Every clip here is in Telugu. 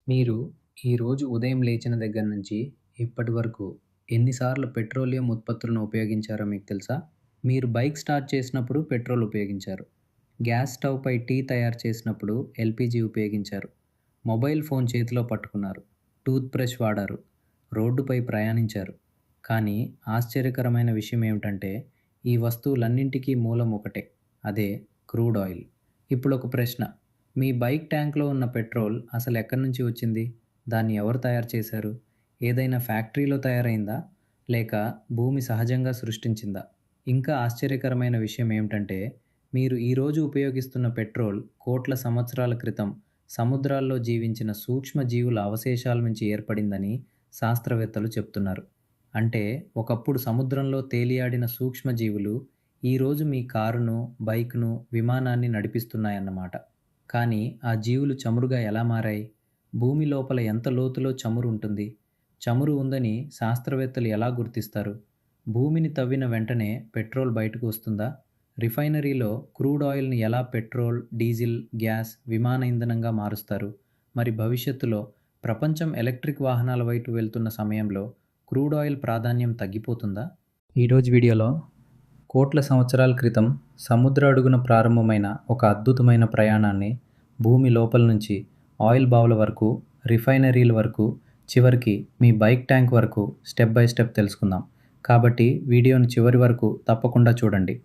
మీరు ఈరోజు ఉదయం లేచిన దగ్గర నుంచి ఇప్పటి వరకు ఎన్నిసార్లు పెట్రోలియం ఉత్పత్తులను ఉపయోగించారో మీకు తెలుసా? మీరు బైక్ స్టార్ట్ చేసినప్పుడు పెట్రోల్ ఉపయోగించారు. గ్యాస్ స్టవ్‌పై టీ తయారు చేసినప్పుడు ఎల్‌పీజీ ఉపయోగించారు. మొబైల్ ఫోన్ చేతిలో పట్టుకున్నారు. టూత్ బ్రష్ వాడారు. రోడ్డుపై ప్రయాణించారు. కానీ ఆశ్చర్యకరమైన విషయం ఏమిటంటే ఈ వస్తువులన్నింటికీ మూలం ఒకటే. అదే క్రూడ్ ఆయిల్. ఇప్పుడొక ప్రశ్న. మీ బైక్ ట్యాంక్‌లో ఉన్న పెట్రోల్ అసలెక్కడి నుంచి వచ్చింది? దాన్ని ఎవరు తయారు చేశారు? ఏదైనా ఫ్యాక్టరీలో తయారైందా? లేక భూమి సహజంగా సృష్టించిందా? ఇంకా ఆశ్చర్యకరమైన విషయం ఏమిటంటే, మీరు ఈరోజు ఉపయోగిస్తున్న పెట్రోల్ కోట్ల సంవత్సరాల క్రితం సముద్రాల్లో జీవించిన సూక్ష్మ జీవుల అవశేషాల నుంచి ఏర్పడిందని శాస్త్రవేత్తలు చెప్తున్నారు. అంటే ఒకప్పుడు సముద్రంలో తేలియాడిన సూక్ష్మజీవులు ఈరోజు మీ కారును, బైక్‌ను, విమానాన్ని నడిపిస్తున్నాయన్నమాట. కానీ ఆ జీవులు చమురుగా ఎలా మారాయి? భూమి లోపల ఎంత లోతులో చమురు ఉంటుంది? చమురు ఉందని శాస్త్రవేత్తలు ఎలా గుర్తిస్తారు? భూమిని తవ్విన వెంటనే పెట్రోల్ బయటకు వస్తుందా? రిఫైనరీలో క్రూడ్ ఆయిల్‌ని ఎలా పెట్రోల్, డీజిల్, గ్యాస్, విమాన ఇంధనంగా మారుస్తారు? మరి భవిష్యత్తులో ప్రపంచం ఎలక్ట్రిక్ వాహనాల వైపు వెళ్తున్న సమయంలో క్రూడ్ ఆయిల్ ప్రాధాన్యం తగ్గిపోతుందా? ఈరోజు వీడియోలో కోట్ల సంవత్సరాల క్రితం సముద్ర అడుగున ప్రారంభమైన ఒక అద్భుతమైన ప్రయాణాన్ని భూమి లోపల నుంచి ఆయిల్ బావుల వరకు, రిఫైనరీల వరకు, చివరికి మీ బైక్ ట్యాంక్ వరకు స్టెప్ బై స్టెప్ తెలుసుకుందాం. కాబట్టి వీడియోని చివరి వరకు తప్పకుండా చూడండి.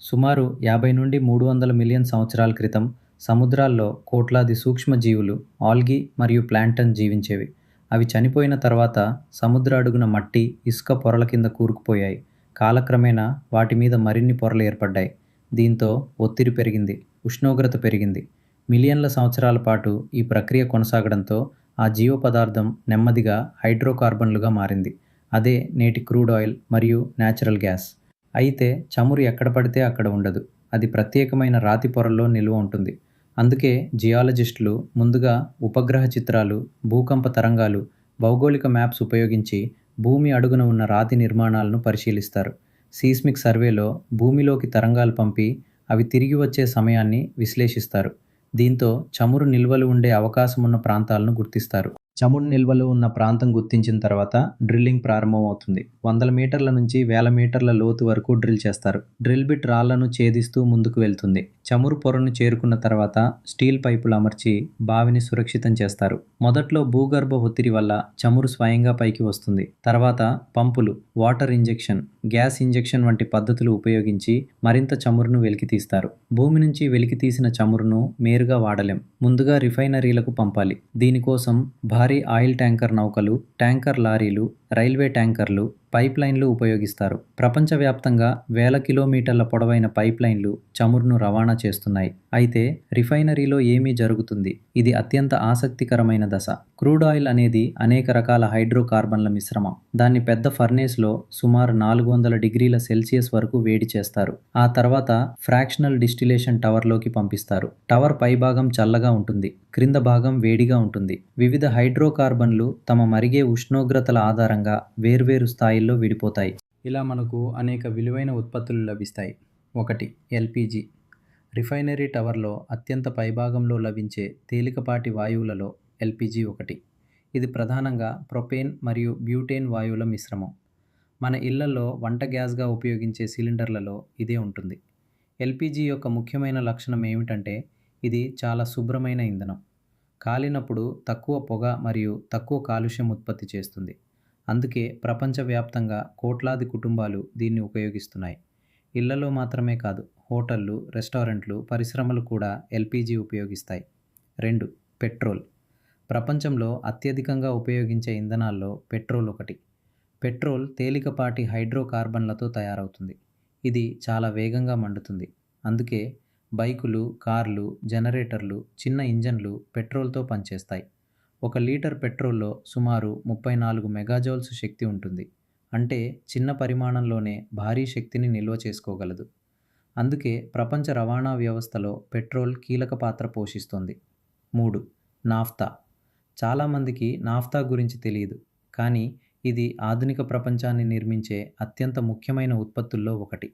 సుమారు 50 నుండి 300 మిలియన్ సంవత్సరాల క్రితం సముద్రాల్లో కోట్లాది సూక్ష్మజీవులు ఆల్గీ మరియు ప్లాంక్టన్ జీవించేవి. అవి చనిపోయిన తర్వాత సముద్ర అడుగున మట్టి, ఇసుక పొరల కింద కూరుకుపోయాయి. కాలక్రమేణా వాటి మీద మరిన్ని పొరలు ఏర్పడ్డాయి. దీంతో ఒత్తిడి పెరిగింది, ఉష్ణోగ్రత పెరిగింది. మిలియన్ల సంవత్సరాల పాటు ఈ ప్రక్రియ కొనసాగడంతో ఆ జీవ పదార్థం నెమ్మదిగా హైడ్రోకార్బన్లుగా మారింది. అదే నేటి క్రూడ్ ఆయిల్ మరియు నేచురల్ గ్యాస్. అయితే చమురు ఎక్కడ పడితే అక్కడ ఉండదు. అది ప్రత్యేకమైన రాతి పొరల్లో నిల్వ ఉంటుంది. అందుకే జియాలజిస్టులు ముందుగా ఉపగ్రహ చిత్రాలు, భూకంప తరంగాలు, భౌగోళిక మ్యాప్స్ ఉపయోగించి భూమి అడుగున ఉన్న రాతి నిర్మాణాలను పరిశీలిస్తారు. సీస్మిక్ సర్వేలో భూమిలోకి తరంగాలు పంపి అవి తిరిగి వచ్చే సమయాన్ని విశ్లేషిస్తారు. దీంతో చమురు నిల్వలు ఉండే అవకాశం ఉన్న ప్రాంతాలను గుర్తిస్తారు. చమురు నిల్వలు ఉన్న ప్రాంతం గుర్తించిన తర్వాత డ్రిల్లింగ్ ప్రారంభమవుతుంది. వందల మీటర్ల నుంచి వేల మీటర్ల లోతు వరకు డ్రిల్ చేస్తారు. డ్రిల్ బిట్ రాళ్లను ఛేదిస్తూ ముందుకు వెళ్తుంది. చమురు పొరను చేరుకున్న తర్వాత స్టీల్ పైపులు అమర్చి బావిని సురక్షితం చేస్తారు. మొదట్లో భూగర్భ ఒత్తిడి వల్ల చమురు స్వయంగా పైకి వస్తుంది. తర్వాత పంపులు, వాటర్ ఇంజెక్షన్, గ్యాస్ ఇంజెక్షన్ వంటి పద్ధతులు ఉపయోగించి మరింత చమురును వెలికితీస్తారు. భూమి నుంచి వెలికితీసిన చమురును నేరుగా వాడలేం. ముందుగా రిఫైనరీలకు పంపాలి. దీనికోసం భారీ ఆయిల్ ట్యాంకర్ నౌకలు, ట్యాంకర్ లారీలు, రైల్వే ట్యాంకర్లు, పైప్ లైన్లు ఉపయోగిస్తారు. ప్రపంచవ్యాప్తంగా వేల కిలోమీటర్ల పొడవైన పైప్ లైన్లు చమురును రవాణా చేస్తున్నాయి. అయితే రిఫైనరీలో ఏమీ జరుగుతుంది? ఇది అత్యంత ఆసక్తికరమైన దశ. క్రూడ్ ఆయిల్ అనేది అనేక రకాల హైడ్రోకార్బన్ల మిశ్రమం. దాన్ని పెద్ద ఫర్నేస్లో సుమారు 400 డిగ్రీల సెల్సియస్ వరకు వేడి చేస్తారు. ఆ తర్వాత ఫ్రాక్షనల్ డిస్టిలేషన్ టవర్లోకి పంపిస్తారు. టవర్ పైభాగం చల్లగా ఉంటుంది, క్రింద భాగం వేడిగా ఉంటుంది. వివిధ హైడ్రోకార్బన్లు తమ మరిగే ఉష్ణోగ్రతల ఆధారంగా వేర్వేరు స్థాయిల్లో విడిపోతాయి. ఇలా మనకు అనేక విలువైన ఉత్పత్తులు లభిస్తాయి. 1. ఎల్‌పీజీ. రిఫైనరీ టవర్లో అత్యంత పైభాగంలో లభించే తేలికపాటి వాయువులలో ఎల్‌పీజీ ఒకటి. ఇది ప్రధానంగా ప్రొపేన్ మరియు బ్యూటేన్ వాయువుల మిశ్రమం. మన ఇళ్లలో వంట గ్యాస్గా ఉపయోగించే సిలిండర్లలో ఇదే ఉంటుంది. ఎల్‌పీజీ యొక్క ముఖ్యమైన లక్షణం ఏమిటంటే ఇది చాలా శుభ్రమైన ఇంధనం. కాలినప్పుడు తక్కువ పొగ మరియు తక్కువ కాలుష్యం ఉత్పత్తి చేస్తుంది. అందుకే ప్రపంచవ్యాప్తంగా కోట్లాది కుటుంబాలు దీన్ని ఉపయోగిస్తున్నాయి. ఇళ్లలో మాత్రమే కాదు, హోటళ్లు, రెస్టారెంట్లు, పరిశ్రమలు కూడా ఎల్‌పీజీ ఉపయోగిస్తాయి. 2. పెట్రోల్. ప్రపంచంలో అత్యధికంగా ఉపయోగించే ఇంధనాల్లో పెట్రోల్ ఒకటి. పెట్రోల్ తేలికపాటి హైడ్రోకార్బన్లతో తయారవుతుంది. ఇది చాలా వేగంగా మండుతుంది. అందుకే బైకులు, కార్లు, జనరేటర్లు, చిన్న ఇంజన్లు పెట్రోల్తో పనిచేస్తాయి. 1 లీటర్ పెట్రోల్లో సుమారు 34 మెగాజౌల్స్ శక్తి ఉంటుంది. అంటే చిన్న పరిమాణంలోనే భారీ శక్తిని నిల్వ చేసుకోగలదు. అందుకే ప్రపంచ రవాణా వ్యవస్థలో పెట్రోల్ కీలక పాత్ర పోషిస్తుంది. 3. నాఫ్తా. చాలామందికి నాఫ్తా గురించి తెలియదు. కానీ ఇది ఆధునిక ప్రపంచాన్ని నిర్మించే అత్యంత ముఖ్యమైన ఉత్పత్తుల్లో ఒకటి.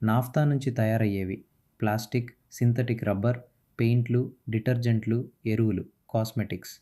నాఫ్తా నుంచి తయారయ్యేవి ప్లాస్టిక్, సింథటిక్ రబ్బర్, పెయింట్లు, డిటర్జెంట్లు, ఎరువులు, కాస్మెటిక్స్.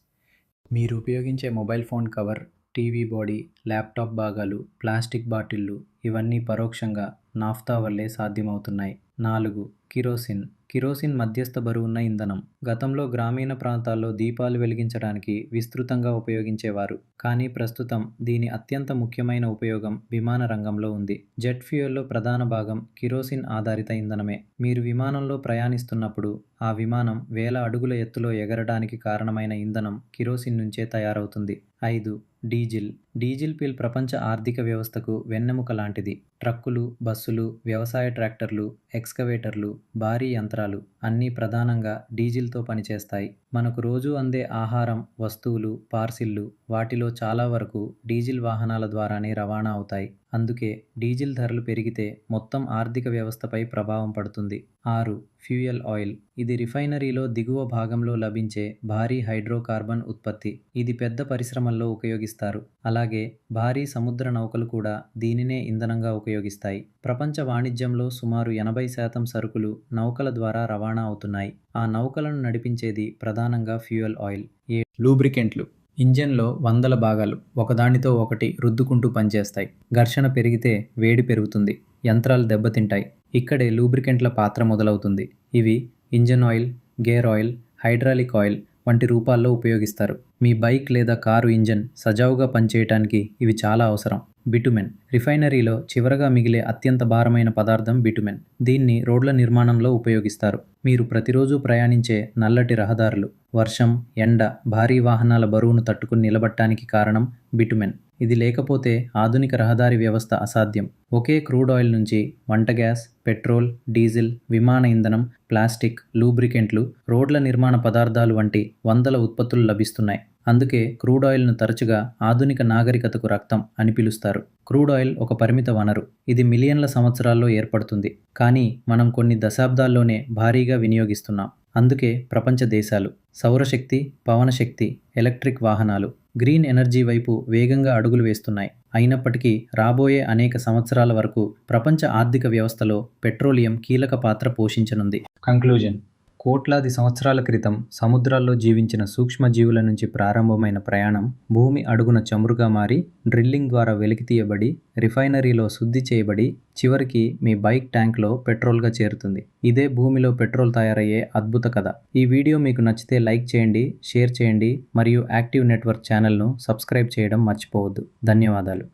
మీరు ఉపయోగించే mobile phone cover, TV body, laptop భాగాలు, ప్లాస్టిక్ బాటిళ్లు ఇవన్నీ పరోక్షంగా నాఫ్తా వల్లే సాధ్యమవుతున్నాయి. 4. కిరోసిన్. కిరోసిన్ మధ్యస్థ బరువున్న ఇంధనం. గతంలో గ్రామీణ ప్రాంతాల్లో దీపాలు వెలిగించడానికి విస్తృతంగా ఉపయోగించేవారు. కానీ ప్రస్తుతం దీని అత్యంత ముఖ్యమైన ఉపయోగం విమాన రంగంలో ఉంది. జెట్ ఫ్యూయల్లో ప్రధాన భాగం కిరోసిన్ ఆధారిత ఇంధనమే. మీరు విమానంలో ప్రయాణిస్తున్నప్పుడు ఆ విమానం వేల అడుగుల ఎత్తులో ఎగరడానికి కారణమైన ఇంధనం కిరోసిన్ నుంచే తయారవుతుంది. 5. డీజిల్. డీజిల్ పిల్ ప్రపంచ ఆర్థిక వ్యవస్థకు వెన్నెముక లాంటిది. ట్రక్కులు, బస్సులు, వ్యవసాయ ట్రాక్టర్లు, ఎక్స్కవేటర్లు, భారీ యంత్రాలు అన్నీ ప్రధానంగా డీజిల్తో పనిచేస్తాయి. మనకు రోజూ అందే ఆహారం, వస్తువులు, పార్సిళ్లు వాటిలో చాలా వరకు డీజిల్ వాహనాల ద్వారానే రవాణా అవుతాయి. అందుకే డీజిల్ ధరలు పెరిగితే మొత్తం ఆర్థిక వ్యవస్థపై ప్రభావం పడుతుంది. 6. Fuel oil. ఇది రిఫైనరీలో దిగువ భాగంలో లభించే భారీ హైడ్రోకార్బన్ ఉత్పత్తి. ఇది పెద్ద పరిశ్రమల్లో ఉపయోగిస్తారు. అలాగే భారీ సముద్ర నౌకలు కూడా దీనినే ఇంధనంగా ఉపయోగిస్తాయి. ప్రపంచ వాణిజ్యంలో సుమారు 80% సరుకులు నౌకల ద్వారా రవాణా అవుతున్నాయి. ఆ నౌకలను నడిపించేది ప్రధానంగా ఫ్యూయల్ ఆయిల్. లూబ్రికెంట్లు. ఇంజన్లో వందల భాగాలు ఒకదానితో ఒకటి రుద్దుకుంటూ పనిచేస్తాయి. ఘర్షణ పెరిగితే వేడి పెరుగుతుంది, యంత్రాలు దెబ్బతింటాయి. ఇక్కడే లూబ్రికెంట్ల పాత్ర మొదలవుతుంది. ఇవి engine oil, gear oil, hydraulic oil వంటి రూపాల్లో ఉపయోగిస్తారు. మీ బైక్ లేదా కారు ఇంజన్ సజావుగా పనిచేయటానికి ఇవి చాలా అవసరం. బిటుమెన్. రిఫైనరీలో చివరగా మిగిలే అత్యంత భారమైన పదార్థం బిటుమెన్. దీన్ని రోడ్ల నిర్మాణంలో ఉపయోగిస్తారు. మీరు ప్రతిరోజు ప్రయాణించే నల్లటి రహదారులు, వర్షం, ఎండ, భారీ వాహనాల బరువును తట్టుకుని నిలబడటానికి కారణం బిటుమెన్. ఇది లేకపోతే ఆధునిక రహదారి వ్యవస్థ అసాధ్యం. ఒకే క్రూడ్ ఆయిల్ నుంచి వంట గ్యాస్, పెట్రోల్, డీజిల్, విమాన ఇంధనం, ప్లాస్టిక్, లూబ్రికెంట్లు, రోడ్ల నిర్మాణ పదార్థాలు వంటి వందల ఉత్పత్తులు లభిస్తున్నాయి. అందుకే క్రూడ్ ఆయిల్ను తరచుగా ఆధునిక నాగరికతకు రక్తం అని పిలుస్తారు. క్రూడ్ ఆయిల్ ఒక పరిమిత వనరు. ఇది మిలియన్ల సంవత్సరాల్లో ఏర్పడుతుంది. కానీ మనం కొన్ని దశాబ్దాల్లోనే భారీగా వినియోగిస్తున్నాం. అందుకే ప్రపంచ దేశాలు సౌరశక్తి, పవనశక్తి, ఎలక్ట్రిక్ వాహనాలు, గ్రీన్ ఎనర్జీ వైపు వేగంగా అడుగులు వేస్తున్నాయి. అయినప్పటికీ రాబోయే అనేక సంవత్సరాల వరకు ప్రపంచ ఆర్థిక వ్యవస్థలో పెట్రోలియం కీలక పాత్ర పోషించనుంది. కంక్లూజన్. కోట్లాది సంవత్సరాల క్రితం సముద్రాల్లో జీవించిన సూక్ష్మజీవుల నుంచి ప్రారంభమైన ప్రయాణం భూమి అడుగున చమురుగా మారి, డ్రిల్లింగ్ ద్వారా వెలికితీయబడి, రిఫైనరీలో శుద్ధి చేయబడి, చివరికి మీ బైక్ ట్యాంక్లో పెట్రోల్గా చేరుతుంది. ఇదే భూమిలో పెట్రోల్ తయారయ్యే అద్భుత కథ. ఈ వీడియో మీకు నచ్చితే లైక్ చేయండి, షేర్ చేయండి మరియు యాక్టివ్ నెట్వర్క్ ఛానల్ను సబ్స్క్రైబ్ చేయడం మర్చిపోవద్దు. ధన్యవాదాలు.